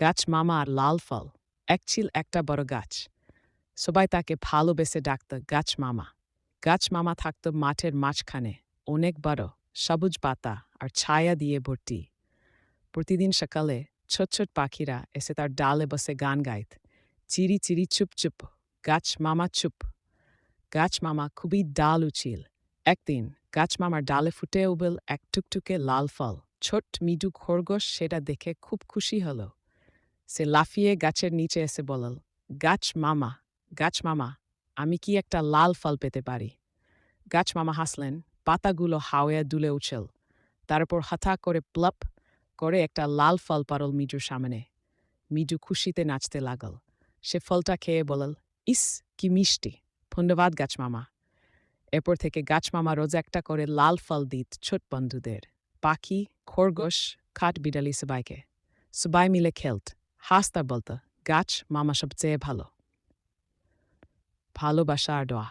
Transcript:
গাছ মামা আর লাল ফল। এক ছিল একটা বড় গাছ। সবাই তাকে ভালোবেসে ডাকত গাছ মামা। গাছ মামা থাকত মাঠের মাঝখানে, অনেক বড়, সবুজ পাতা আর ছায়া দিয়ে ভর্তি। প্রতিদিন সকালে ছোট ছোট পাখিরা এসে তার ডালে বসে গান গাইত। চিরি চিরি চুপ চুপ, গাছ মামা চুপ। গাছ মামা খুবই ডাল উচিল। একদিন গাছ মামার ডালে ফুটে উঠল এক টুকটুকে লাল ফল। ছোট মৃদু খরগোশ সেটা দেখে খুব খুশি হলো। সে লাফিয়ে গাছের নিচে এসে বলল, গাছ মামা, গাছ মামা, আমি কি একটা লাল ফল পেতে পারি? গাছ মামা হাসলেন, পাতাগুলো হাওয়ায় দুলে উঠল। তারপর হঠাৎ করে প্লপ করে একটা লাল ফল পড়ল মিজুর সামনে। মিজু খুশিতে নাচতে লাগল। সে ফলটা খেয়ে বলল, ইস কি মিষ্টি, ধন্যবাদ গাছ মামা। এরপর থেকে গাছ মামা রোজ একটা করে লাল ফল দিত ছোট বন্ধুদের, পাখি, খরগোশ, কাঠ বিড়ালি সবাইকে। সবাই মিলে খেলত, হাসতা বলতো, গাছ মামা সবচেয়ে ভালো। ভালোবাসা আর দোয়া।